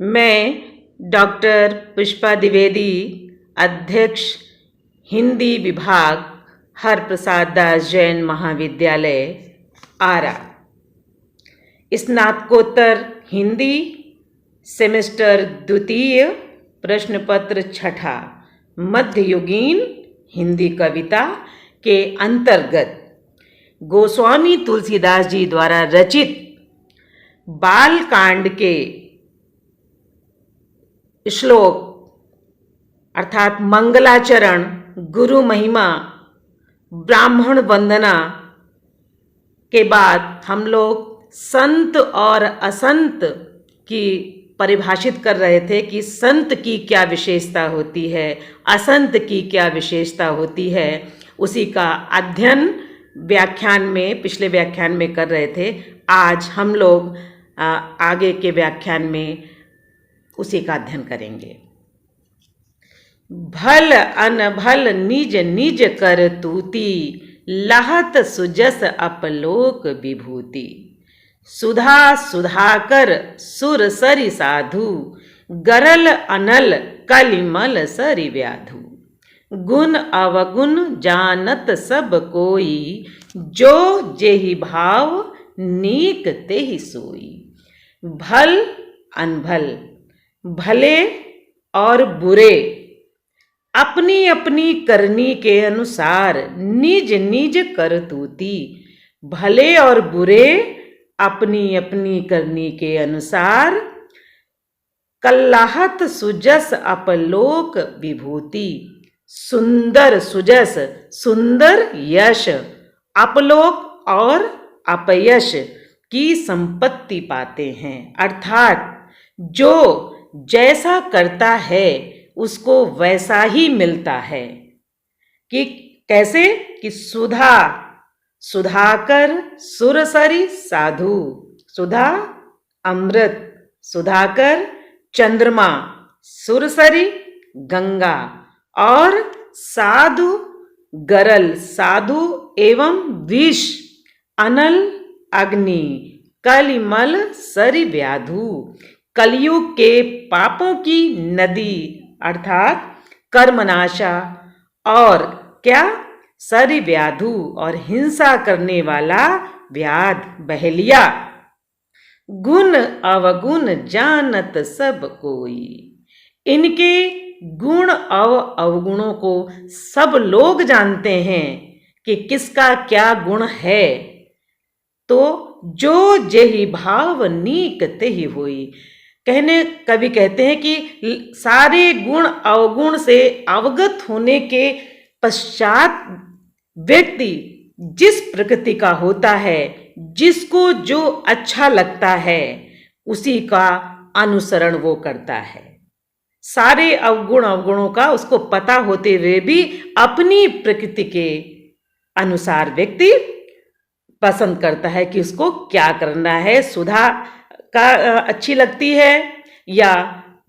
मैं डॉक्टर पुष्पा द्विवेदी, अध्यक्ष हिंदी विभाग हरप्रसाद दास जैन महाविद्यालय आरा, स्नातकोत्तर हिंदी सेमेस्टर द्वितीय, प्रश्न पत्र छठा, मध्ययुगीन हिंदी कविता के अंतर्गत गोस्वामी तुलसीदास जी द्वारा रचित बालकांड के श्लोक अर्थात मंगलाचरण, गुरु महिमा, ब्राह्मण वंदना के बाद हम लोग संत और असंत की परिभाषित कर रहे थे कि संत की क्या विशेषता होती है, असंत की क्या विशेषता होती है। उसी का अध्ययन व्याख्यान में, पिछले व्याख्यान में कर रहे थे। आज हम लोग आगे के व्याख्यान में उसी का अध्ययन करेंगे। भल अनभल निज निज कर तूती, लहत सुजस अपलोक विभूति। सुधा सुधाकर सुर सरि साधु, गरल अनल कलिमल सरि व्याधु। गुण अवगुण जानत सब कोई, जो जेहि भाव नीक तेहि सोई। भल अनभल, भले और बुरे अपनी अपनी करनी के अनुसार निज निज करतूती। भले और बुरे अपनी अपनी करनी के अनुसार कल्लाहत सुजस अपलोक विभूति। सुंदर सुजस, सुंदर यश, अपलोक और अपयश की संपत्ति पाते हैं। अर्थात जो जैसा करता है उसको वैसा ही मिलता है। कि कैसे? कि सुधा, सुधाकर सुरसरी साधु। सुधा अमृत, सुधाकर चंद्रमा, सुरसरी गंगा, और साधु गरल, साधु एवं विष, अनल अग्नि, कलिमल सरि व्याधु, कलयुग के पापों की नदी अर्थात कर्मनाशा, और क्या? सरि व्याधु, और हिंसा करने वाला व्याध, बहेलिया। गुण अवगुण जानत सब कोई, इनके गुण और अवगुणों को सब लोग जानते हैं कि किसका क्या गुण है। तो जो जेहि भाव नीक तेहि होई। कवि कहते हैं कि सारे गुण अवगुण से अवगत होने के पश्चात व्यक्ति जिस प्रकृति का होता है, जिसको जो अच्छा लगता है, उसी का अनुसरण वो करता है। सारे अवगुणों का उसको पता होते हुए भी अपनी प्रकृति के अनुसार व्यक्ति पसंद करता है कि उसको क्या करना है। सुधा का अच्छी लगती है या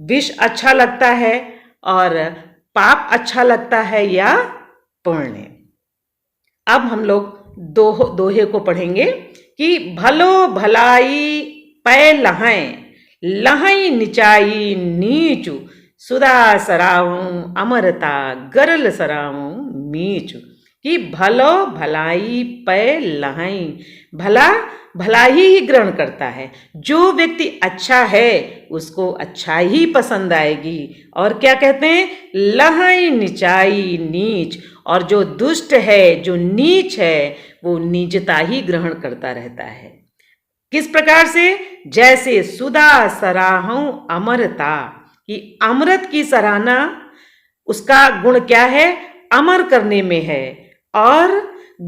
विष अच्छा लगता है, और पाप अच्छा लगता है या पुण्य। अब हम लोग दोहे को पढ़ेंगे कि भलो भलाई पै लहैं, लहैं निचाई नीचु। सुधा सरावूं अमरता, गरल सरावूं मीचु। कि भलो भलाई पै लहैं, भला भला ही ग्रहण करता है। जो व्यक्ति अच्छा है उसको अच्छा ही पसंद आएगी। और क्या कहते हैं? लहैं निचाई नीच, और जो दुष्ट है, जो नीच है, वो नीचता ही ग्रहण करता रहता है। किस प्रकार से? जैसे सुधा सराहूं अमरता, कि अमृत की सराहना, उसका गुण क्या है? अमर करने में है। और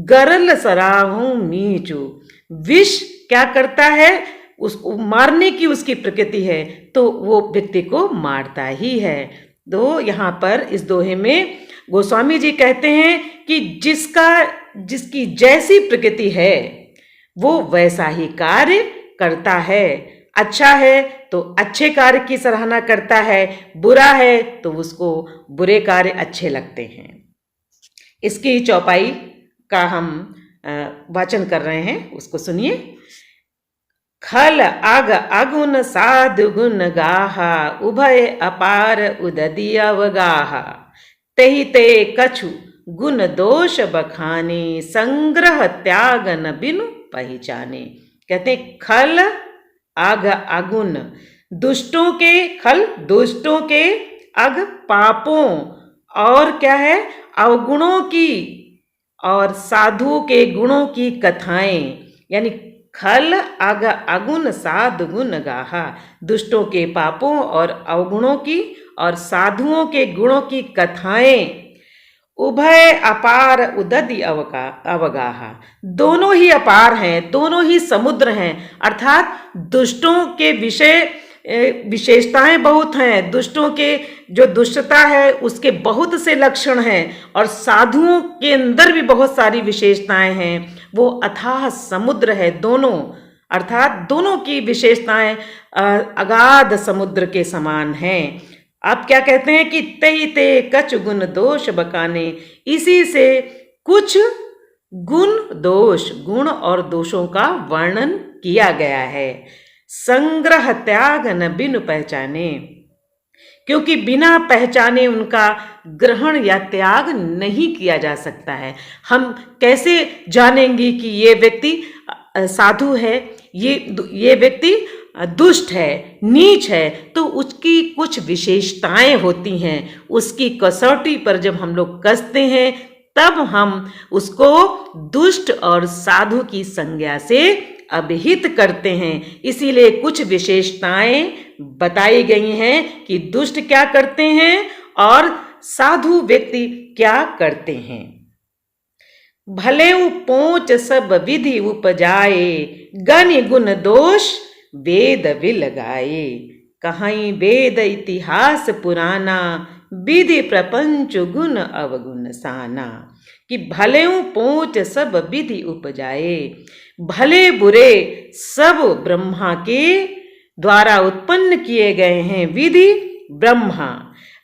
गरल सराहूं मीचू, विष क्या करता है? उसको मारने की उसकी प्रकृति है, तो वो व्यक्ति को मारता ही है। तो यहाँ पर इस दोहे में गोस्वामी जी कहते हैं कि जिसकी जैसी प्रकृति है वो वैसा ही कार्य करता है। अच्छा है तो अच्छे कार्य की सराहना करता है, बुरा है तो उसको बुरे कार्य अच्छे लगते हैं। इसकी चौपाई का हम वाचन कर रहे हैं, उसको सुनिए। खल अग अगुन साधु गुण गाहा उभय अपार उदति अवगाहा तेहि ते कछु गुण दोष बखाने संग्रह त्याग न बिनु पहचाने। कहते खल अग अगुण दुष्टों के, खल दुष्टों के, अग पापों, और क्या है अवगुणों की, और साधुओं के गुणों की कथाएं। यानी खल अग अगुण साधु गुण गाहा, दुष्टों के पापों और अवगुणों की और साधुओं के गुणों की कथाएं। उभय अपार उदधि अवगाहा, दोनों ही अपार हैं, दोनों ही समुद्र हैं। अर्थात दुष्टों के विषय विशेषताएं बहुत हैं, दुष्टों के जो दुष्टता है उसके बहुत से लक्षण हैं, और साधुओं के अंदर भी बहुत सारी विशेषताएं हैं। वो अथाह समुद्र है दोनों, अर्थात दोनों की विशेषताएं अगाध समुद्र के समान हैं। आप क्या कहते हैं कि तई ते कछ गुण दोष बकाने, इसी से कुछ गुण दोष, गुण और दोषों का वर्णन किया गया है। संग्रह त्याग न बिनु पहचाने, क्योंकि बिना पहचाने उनका ग्रहण या त्याग नहीं किया जा सकता है। हम कैसे जानेंगे कि ये व्यक्ति साधु है, ये व्यक्ति दुष्ट है, नीच है? तो उसकी कुछ विशेषताएं होती हैं, उसकी कसौटी पर जब हम लोग कसते हैं तब हम उसको दुष्ट और साधु की संज्ञा से अभिहित करते हैं। इसीलिए कुछ विशेषताएं बताई गई हैं कि दुष्ट क्या करते हैं और साधु व्यक्ति क्या करते हैं। भले पोंच सब विधि उपजाए, गनि गुण दोष वेद विलगाए। कहीं वेद इतिहास पुराना, विधि प्रपंच गुण अवगुण साना। कि भले पोंच सब विधि उपजाए, भले बुरे सब ब्रह्मा के द्वारा उत्पन्न किए गए हैं विधि ब्रह्मा।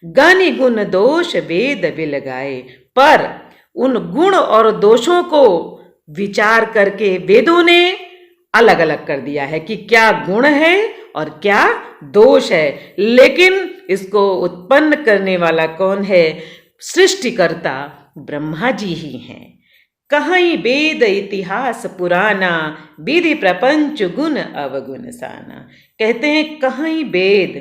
गनि गुण दोष वेद विलगाए, पर उन गुण और दोषों को विचार करके वेदों ने अलग अलग कर दिया है कि क्या गुण है और क्या दोष है। लेकिन इसको उत्पन्न करने वाला कौन है? सृष्टिकर्ता ब्रह्मा जी ही हैं। कहीं वेद इतिहास पुराना, विधि प्रपंच गुण अवगुण साना। कहते हैं कहीं वेद,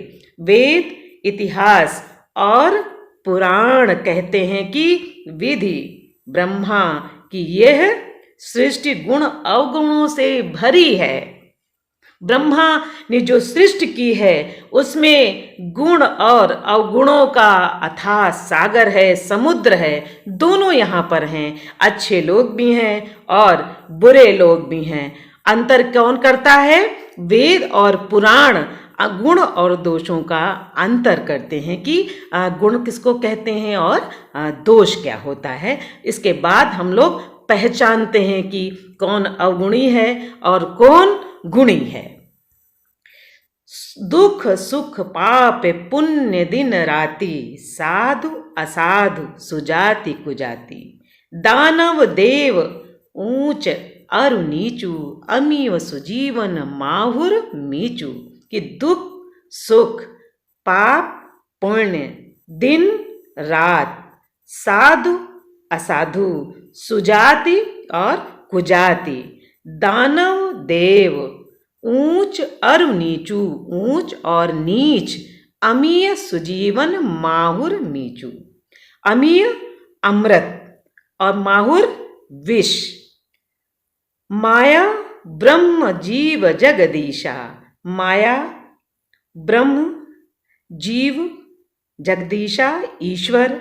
वेद इतिहास और पुराण कहते हैं कि विधि ब्रह्मा की यह सृष्टि गुण अवगुणों से भरी है। ब्रह्मा ने जो सृष्टि की है उसमें गुण और अवगुणों का अथाह सागर है, समुद्र है, दोनों यहाँ पर हैं। अच्छे लोग भी हैं और बुरे लोग भी हैं। अंतर कौन करता है? वेद और पुराण गुण और दोषों का अंतर करते हैं कि गुण किसको कहते हैं और दोष क्या होता है। इसके बाद हम लोग पहचानते हैं कि कौन अवगुणी है और कौन गुणी है। दुख सुख पाप पुण्य दिन राति, साधु असाधु सुजाति कुजाति। दानव देव ऊंच अरु नीचू, अमीव सुजीवन माहुर मीचू। कि दुख सुख पाप पुण्य दिन रात, साधु असाधु सुजाति और कुजाति। दानव देव ऊंच और नीचू, ऊंच और नीच। अमीय सुजीवन माहुर मीचू। अमीय अमृत और माहुर विष। माया ब्रह्म जीव जगदीशा, माया ब्रह्म जीव जगदीशा ईश्वर।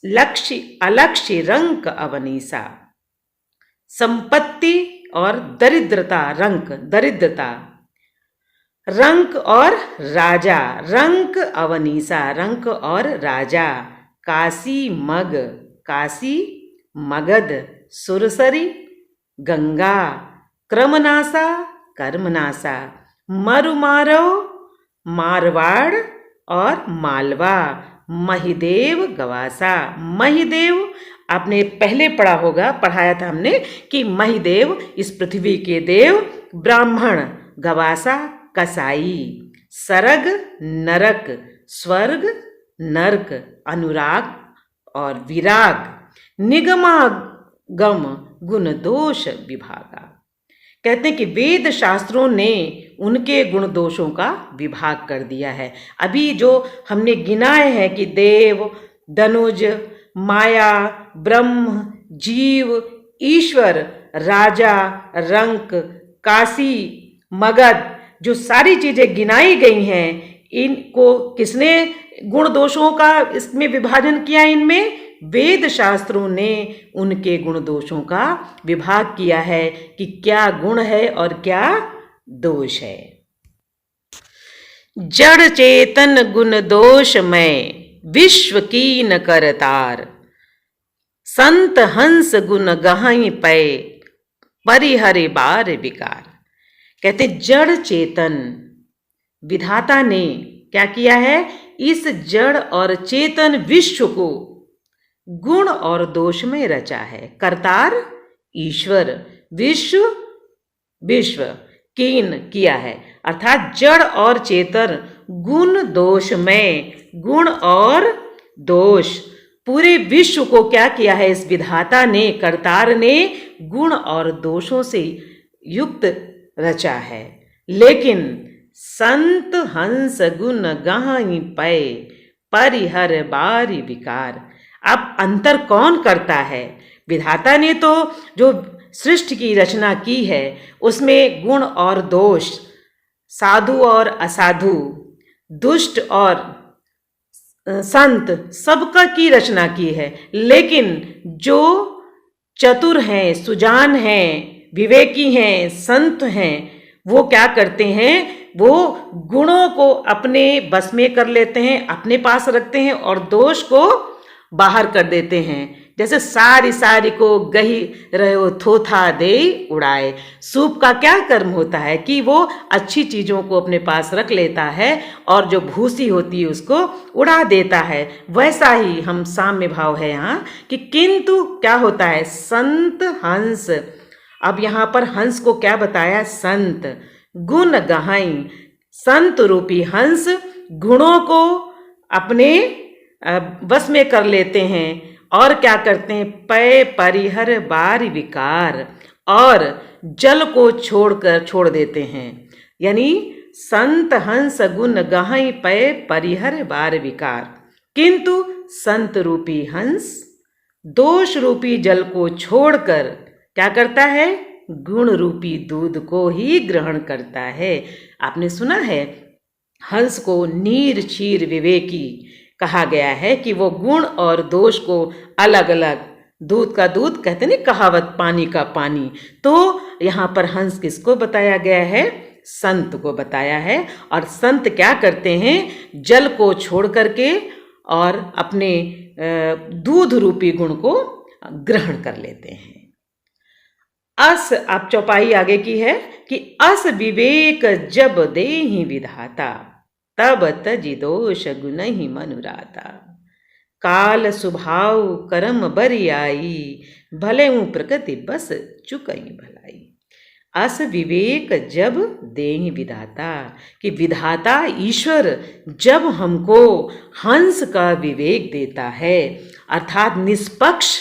लक्ष्य अलक्ष्य रंक अवनीसा। संपत्ति और दरिद्रता, रंक दरिद्रता। रंक और राजा, रंक अवनीसा, रंक और राजा। काशी मग, काशी मगध। सुरसरी गंगा, क्रमनासा कर्मनासा। मरुमारो मारवाड़ और मालवा। महिदेव गवासा, महिदेव आपने पहले पढ़ा होगा, पढ़ाया था हमने कि महिदेव इस पृथ्वी के देव ब्राह्मण, गवासा कसाई, सरग नरक, स्वर्ग नरक, अनुराग और विराग, निगमागम गुण दोष विभागा। कहते हैं कि वेद शास्त्रों ने उनके गुण दोषों का विभाग कर दिया है। अभी जो हमने गिनाए हैं कि देव, धनुज, माया, ब्रह्म, जीव, ईश्वर, राजा, रंक, काशी, मगध, जो सारी चीजें गिनाई गई हैं, इनको किसने गुण दोषों का इसमें विभाजन किया? इनमें वेद शास्त्रों ने उनके गुण दोषों का विभाग किया है कि क्या गुण है और क्या दोष है। जड़ चेतन गुण दोष में विश्व की न करतार, संत हंस गुण गहाई पै परिहरे बार विकार। कहते जड़ चेतन विधाता ने क्या किया है? इस जड़ और चेतन विश्व को गुण और दोष में रचा है। करतार ईश्वर, विश्व विश्व कीन किया है, अर्थात जड़ और चेतन गुण दोष में, गुण और दोष पूरे विश्व को क्या किया है? इस विधाता ने, करतार ने गुण और दोषों से युक्त रचा है। लेकिन संत हंस गुण गहाई पै परिहर बारी विकार। अब अंतर कौन करता है? विधाता ने तो जो सृष्टि की रचना की है उसमें गुण और दोष, साधु और असाधु, दुष्ट और संत सबका की रचना की है। लेकिन जो चतुर हैं, सुजान हैं, विवेकी हैं, संत हैं, वो क्या करते हैं? वो गुणों को अपने बस में कर लेते हैं, अपने पास रखते हैं और दोष को बाहर कर देते हैं। जैसे सारी को गही रहो थोथा दे उड़ाए। सूप का क्या कर्म होता है कि वो अच्छी चीज़ों को अपने पास रख लेता है और जो भूसी होती है उसको उड़ा देता है। वैसा ही हम साम्य भाव है यहाँ कि किंतु क्या होता है? संत हंस। अब यहाँ पर हंस को क्या बताया? संत गुण गहाई। संत रूपी हंस गुणों को अपने बस में कर लेते हैं और क्या करते हैं? पै परिहर बार विकार, और जल को छोड़ देते हैं। यानी संत हंस गुण गहाई पै परिहर बार विकार। किंतु संत रूपी हंस दोष रूपी जल को छोड़कर क्या करता है? गुण रूपी दूध को ही ग्रहण करता है। आपने सुना है हंस को नीर क्षीर विवेकी कहा गया है कि वो गुण और दोष को अलग अलग, दूध का दूध कहते नहीं, कहावत पानी का पानी। तो यहाँ पर हंस किसको बताया गया है? संत को बताया है। और संत क्या करते हैं? जल को छोड़ करके और अपने दूध रूपी गुण को ग्रहण कर लेते हैं। अस, आप चौपाई आगे की है कि अस विवेक जब देहि विधाता, तब तजि दोष गुणहि मनुराता। काल स्वभाव कर्म बरियाई, भले हूँ प्रकृति बस चुकई भलाई। अस विवेक जब देहि विधाता, कि विधाता ईश्वर जब हमको हंस का विवेक देता है, अर्थात निष्पक्ष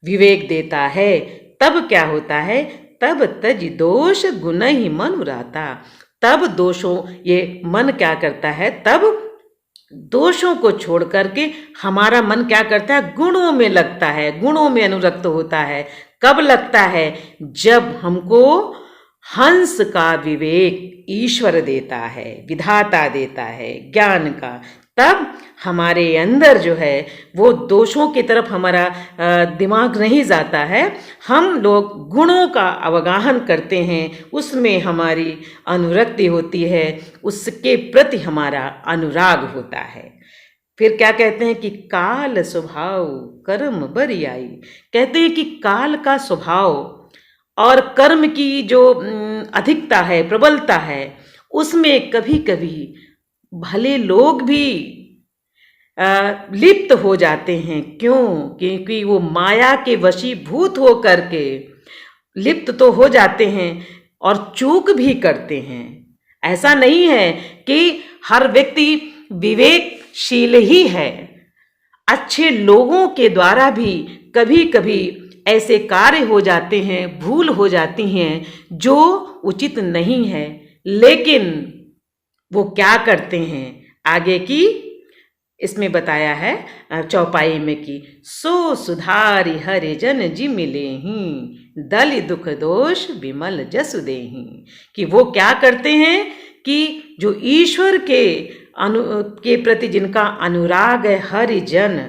विवेक देता है, तब क्या होता है? तब तजि दोष गुणहि मनुराता। तब दोषों, ये मन क्या करता है? तब दोषों को छोड़ करके हमारा मन क्या करता है? गुणों में लगता है, गुणों में अनुरक्त होता है। कब लगता है? जब हमको हंस का विवेक ईश्वर देता है, विधाता देता है ज्ञान का, तब हमारे अंदर जो है वो दोषों की तरफ हमारा दिमाग नहीं जाता है। हम लोग गुणों का अवगाहन करते हैं, उसमें हमारी अनुरक्ति होती है, उसके प्रति हमारा अनुराग होता है। फिर क्या कहते हैं कि काल स्वभाव कर्म बरियाई। कहते हैं कि काल का स्वभाव और कर्म की जो अधिकता है, प्रबलता है, उसमें कभी कभी भले लोग भी लिप्त हो जाते हैं। क्यों? क्योंकि वो माया के वशीभूत हो करके लिप्त तो हो जाते हैं और चूक भी करते हैं। ऐसा नहीं है कि हर व्यक्ति विवेकशील ही है। अच्छे लोगों के द्वारा भी कभी कभी ऐसे कार्य हो जाते हैं, भूल हो जाती हैं जो उचित नहीं है, लेकिन वो क्या करते हैं आगे की इसमें बताया है चौपाई में कि सो सुधारि हरि जन जी मिले ही दलि दुख दोष विमल जसु देहि, कि वो क्या करते हैं कि जो ईश्वर के प्रति जिनका अनुराग है, हरि जन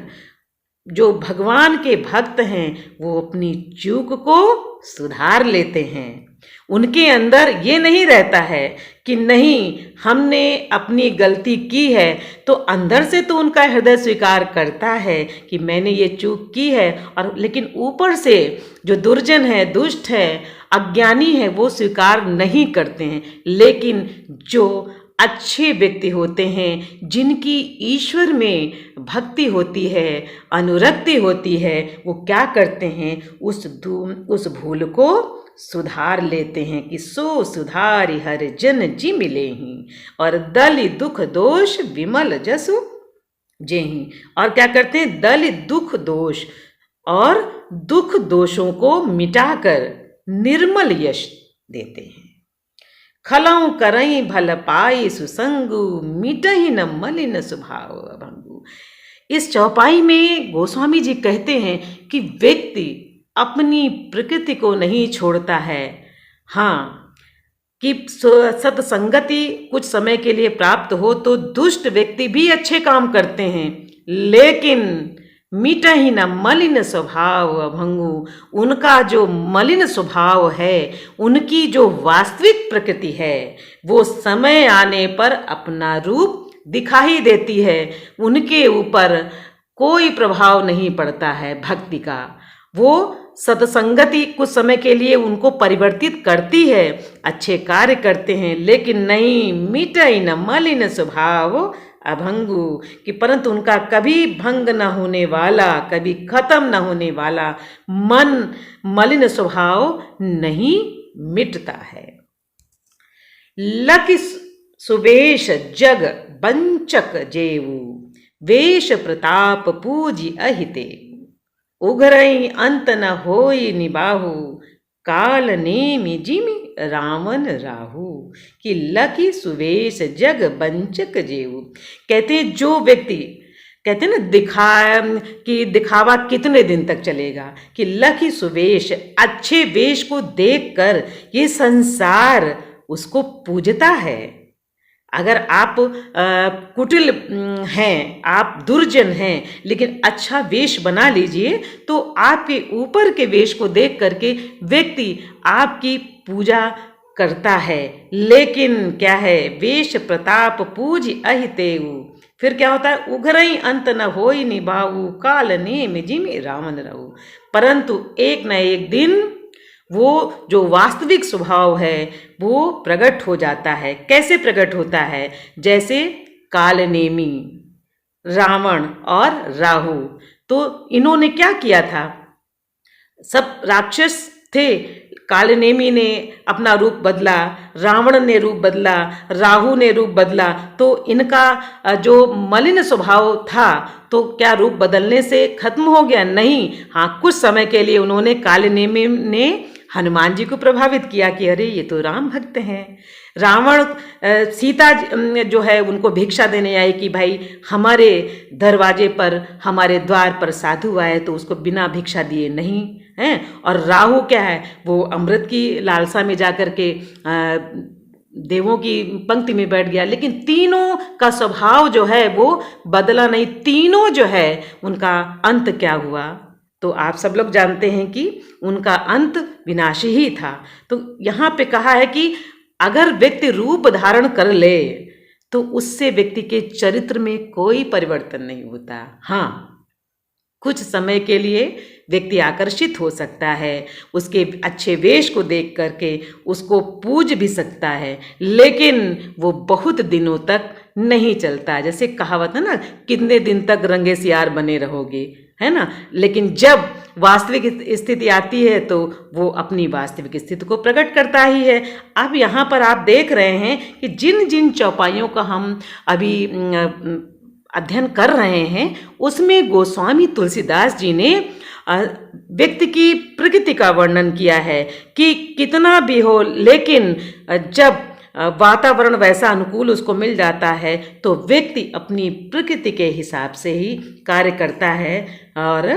जो भगवान के भक्त हैं, वो अपनी चूक को सुधार लेते हैं। उनके अंदर ये नहीं रहता है कि नहीं हमने अपनी गलती की है, तो अंदर से तो उनका हृदय स्वीकार करता है कि मैंने ये चूक की है, और लेकिन ऊपर से जो दुर्जन है, दुष्ट है, अज्ञानी है, वो स्वीकार नहीं करते हैं। लेकिन जो अच्छे व्यक्ति होते हैं, जिनकी ईश्वर में भक्ति होती है, अनुरक्ति होती है, वो क्या करते हैं, उस भूल को सुधार लेते हैं कि सो सुधारि हरि जन जी मिले ही और दलि दुख दोष विमल जसु जेहि। और क्या करते हैं, दलि दुख दोष और दुख दोषों को मिटाकर निर्मल यश देते हैं। खलऊ करई भल पाई सुसंगु मिटहि न मलिन स्वभाव अभंगु। इस चौपाई में गोस्वामी जी कहते हैं कि व्यक्ति अपनी प्रकृति को नहीं छोड़ता है। हाँ, कि सत्संगति कुछ समय के लिए प्राप्त हो तो दुष्ट व्यक्ति भी अच्छे काम करते हैं, लेकिन मिटहि न मलिन स्वभाव अभंगु। उनका जो मलिन स्वभाव है, उनकी जो वास्तविक प्रकृति है, वो समय आने पर अपना रूप दिखाई देती है। उनके ऊपर कोई प्रभाव नहीं पड़ता है भक्ति का। वो सत्संगति कुछ समय के लिए उनको परिवर्तित करती है, अच्छे कार्य करते हैं, लेकिन नहीं मिटहि न मलिन स्वभाव अभंगु, कि परंतु उनका कभी भंग न होने वाला, कभी खत्म न होने वाला मन मलिन स्वभाव नहीं मिटता है। लखि सुवेश जग बंचक जेऊ वेश प्रताप पूजी अहिते उघरई अंत न होई निबाहु काल नेमि जिमि रावण राहु। कि लखि सुवेश जग बंचक जेऊ, कहते जो व्यक्ति कहते ना दिखावा कितने दिन तक चलेगा, कि लखि सुवेश अच्छे वेश को देखकर ये संसार उसको पूजता है। अगर आप कुटिल हैं, आप दुर्जन हैं, लेकिन अच्छा वेश बना लीजिए तो आपके ऊपर के वेश को देख करके व्यक्ति आपकी पूजा करता है। लेकिन क्या है, वेश प्रताप पूज अहितेऊ, फिर क्या होता है, उघरई अंत न होई निभाऊ काल नेमि जिमि रावण रहू। परंतु एक न एक दिन वो जो वास्तविक स्वभाव है वो प्रकट हो जाता है। कैसे प्रकट होता है, जैसे कालनेमी, रावण और राहु। तो इन्होंने क्या किया था, सब राक्षस थे। कालनेमी ने अपना रूप बदला, रावण ने रूप बदला, राहु ने रूप बदला। तो इनका जो मलिन स्वभाव था तो क्या रूप बदलने से खत्म हो गया? नहीं। हाँ, कुछ समय के लिए उन्होंने कालनेमी ने हनुमान जी को प्रभावित किया कि अरे ये तो राम भक्त हैं। रावण सीता जो है उनको भिक्षा देने आई कि भाई हमारे दरवाजे पर, हमारे द्वार पर साधु आए तो उसको बिना भिक्षा दिए नहीं हैं। और राहु क्या है, वो अमृत की लालसा में जाकर के देवों की पंक्ति में बैठ गया। लेकिन तीनों का स्वभाव जो है वो बदला नहीं। तीनों जो है उनका अंत क्या हुआ, तो आप सब लोग जानते हैं कि उनका अंत विनाशी ही था। तो यहाँ पे कहा है कि अगर व्यक्ति रूप धारण कर ले तो उससे व्यक्ति के चरित्र में कोई परिवर्तन नहीं होता। हाँ, कुछ समय के लिए व्यक्ति आकर्षित हो सकता है, उसके अच्छे वेश को देख करके उसको पूज भी सकता है, लेकिन वो बहुत दिनों तक नहीं चलता। जैसे कहावत है ना, कितने दिन तक रंगे सियार बने रहोगे, है ना। लेकिन जब वास्तविक स्थिति आती है तो वो अपनी वास्तविक स्थिति को प्रकट करता ही है। अब यहाँ पर आप देख रहे हैं कि जिन जिन चौपाइयों का हम अभी अध्ययन कर रहे हैं उसमें गोस्वामी तुलसीदास जी ने व्यक्ति की प्रकृति का वर्णन किया है कि कितना भी हो, लेकिन जब वातावरण वैसा अनुकूल उसको मिल जाता है तो व्यक्ति अपनी प्रकृति के हिसाब से ही कार्य करता है और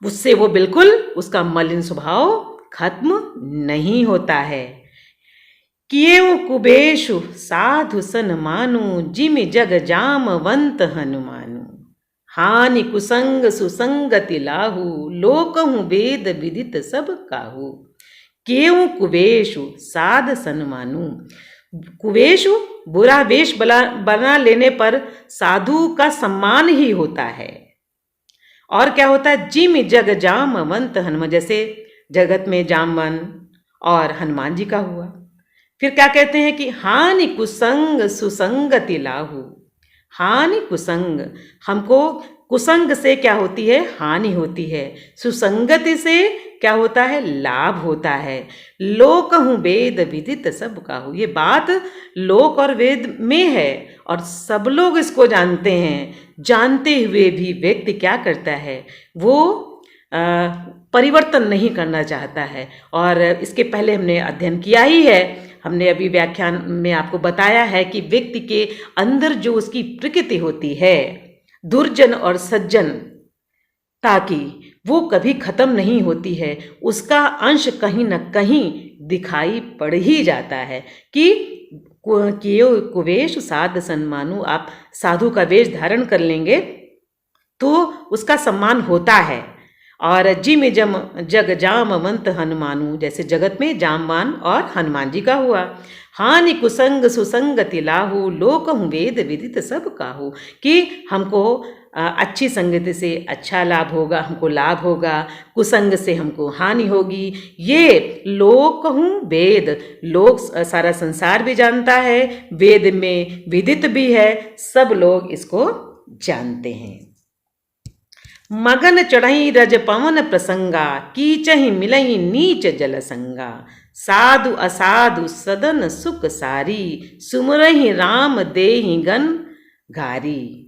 उससे वो बिल्कुल उसका मलिन स्वभाव खत्म नहीं होता है। किएउ कुबेशु साधु सन मानु, जिमि जग जामवंत हनुमानु। हानि कुसंग सुसंगति लाहू, लोकहु वेद विदित सब काहू। केउ कुवेशु साध सन मानु। कुवेशु बुरा वेश बना लेने पर साधु का सम्मान ही होता है। और क्या होता है, जिमि जग जामवंत हनुमान, जैसे जगत में जामवंत और हनुमान जी का हुआ। फिर क्या कहते हैं कि हानि कुसंग सुसंगति लाहू। हानि कुसंग, हमको कुसंग से क्या होती है, हानि होती है। सुसंगति से क्या होता है, लाभ होता है। लोकहु वेद विदित सब काहू, ये बात लोक और वेद में है और सब लोग इसको जानते हैं। जानते हुए भी व्यक्ति क्या करता है, वो परिवर्तन नहीं करना चाहता है। और इसके पहले हमने अध्ययन किया ही है, हमने अभी व्याख्यान में आपको बताया है कि व्यक्ति के अंदर जो उसकी प्रकृति होती है, दुर्जन और सज्जन, ताकि वो कभी खत्म नहीं होती है। उसका अंश कहीं न कहीं दिखाई पड़ ही जाता है कि कुवेश साध सम्मानु, आप साधु का वेश धारण कर लेंगे तो उसका सम्मान होता है। और जिमि जग जामवंत हनुमानु, जैसे जगत में जामवान और हनुमान जी का हुआ। हानि कुसंग सुसंगति लाहू, लोकहु वेद विदित सब काहू, कि हमको अच्छी संगति से अच्छा लाभ होगा, हमको लाभ होगा, कुसंग से हमको हानि होगी। ये लोकहु वेद, लोग सारा संसार भी जानता है, वेद में विदित भी है, सब लोग इसको जानते हैं। मगन चढ़ई रज पवन प्रसंगा, कीचहि मिलई नीच जल संगा। साधु असाधु सदन सुख सारी, सुमरहि राम देहि गन घारी।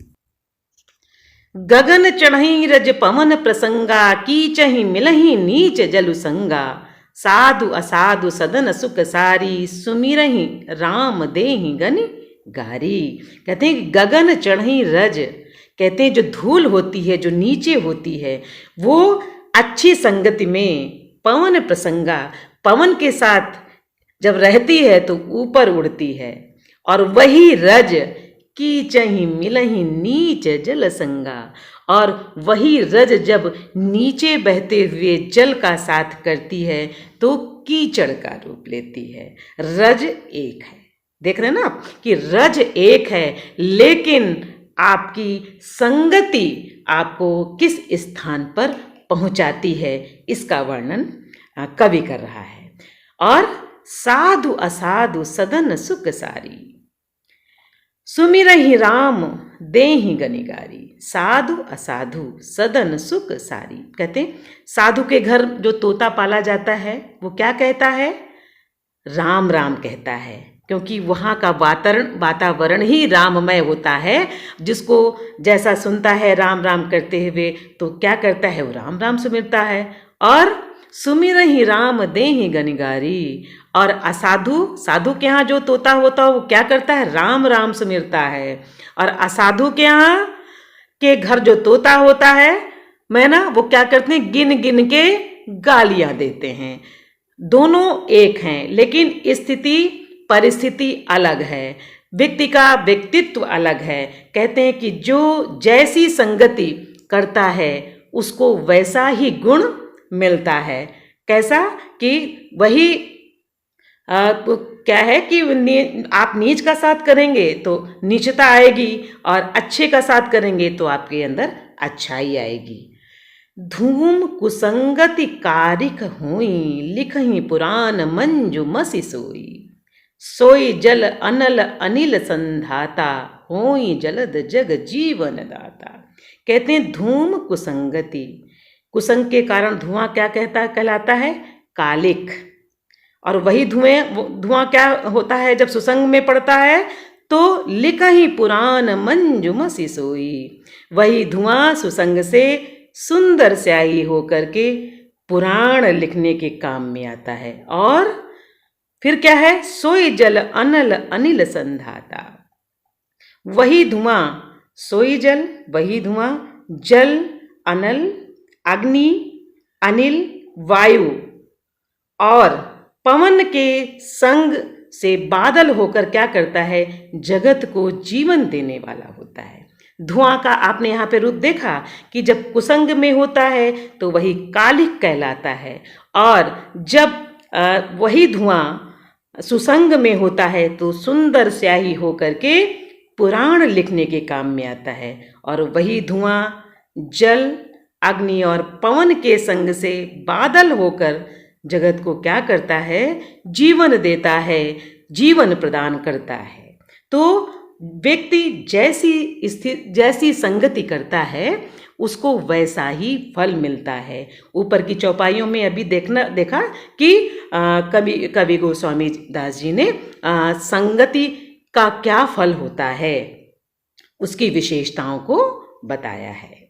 गगन चढ़ई रज पवन प्रसंगा, कीचहि मिलहि नीच जल संगा। साधु असाधु सदन सुख सारी, सुमिरहि राम देहि गन घारी। कहते हैं कि गगन चढ़ई रज, कहते हैं जो धूल होती है, जो नीचे होती है, वो अच्छी संगति में पवन प्रसंगा, पवन के साथ जब रहती है तो ऊपर उड़ती है। और वही रज कीचहि मिलहि नीच जल संगा, और वही रज जब नीचे बहते हुए जल का साथ करती है तो कीचड़ का रूप लेती है। रज एक है, देख रहे हैं ना आप कि रज एक है, लेकिन आपकी संगति आपको किस स्थान पर पहुंचाती है, इसका वर्णन कवि कर रहा है। और साधु असाधु सदन सुख सारी, सुमिरहि राम देहि गनिगारी। साधु असाधु सदन सुख सारी, कहते साधु के घर जो तोता पाला जाता है वो क्या कहता है, राम राम कहता है, क्योंकि वहाँ का वातावरण ही राममय होता है। जिसको जैसा सुनता है राम राम करते हुए तो क्या करता है, वो राम राम सुमिरता है। और सुमिरहि राम देहि गनिगारी, और असाधु, साधु के यहाँ जो तोता होता है वो क्या करता है, राम राम सुमिरता है। और असाधु के यहाँ के घर जो तोता होता है, मैं ना, वो क्या करते हैं, गिन गिन के गालियाँ देते हैं। दोनों एक हैं, लेकिन स्थिति परिस्थिति अलग है, व्यक्ति का व्यक्तित्व अलग है। कहते हैं कि जो जैसी संगति करता है उसको वैसा ही गुण मिलता है। कैसा कि वही क्या है कि आप नीच का साथ करेंगे तो नीचता आएगी, और अच्छे का साथ करेंगे तो आपके अंदर अच्छाई आएगी। धूम कुसंगति कारिक हुई, लिखहि पुराण मंजु मसी सोई। सोई जल अनल अनिल संधाता, होई जलद जग जीवन दाता। कहते हैं धूम कुसंगति, कुसंग के कारण धुआं क्या कहलाता है? कालिक। और वही धुआं क्या होता है जब सुसंग में पड़ता है? तो लिखहि पुराण मंजुमसि सोई। वही धुआं सुसंग से सुंदर स्याही होकर के पुराण लिखने के काम में आता है। और फिर क्या है? सोई जल अनल अनिल संधाता। वही धुआं, सोई जल, वही धुआं, जल, अनल, अग्नि, अनिल, वायु और पवन के संग से बादल होकर क्या करता है? जगत को जीवन देने वाला होता है। धुआं का आपने यहाँ पे रूप देखा कि जब कुसंग में होता है तो वही कालिक कहलाता है, और जब वही धुआं सुसंग में होता है तो सुंदर स्याही होकर के पुराण लिखने के काम में आता है। और वही धुआं जल, अग्नि और पवन के संग से बादल होकर जगत को क्या करता है? जीवन देता है, जीवन प्रदान करता है। तो व्यक्ति जैसी संगति करता है उसको वैसा ही फल मिलता है। ऊपर की चौपाइयों में अभी देखा कि कवि गोस्वामी दास जी ने संगति का क्या फल होता है उसकी विशेषताओं को बताया है।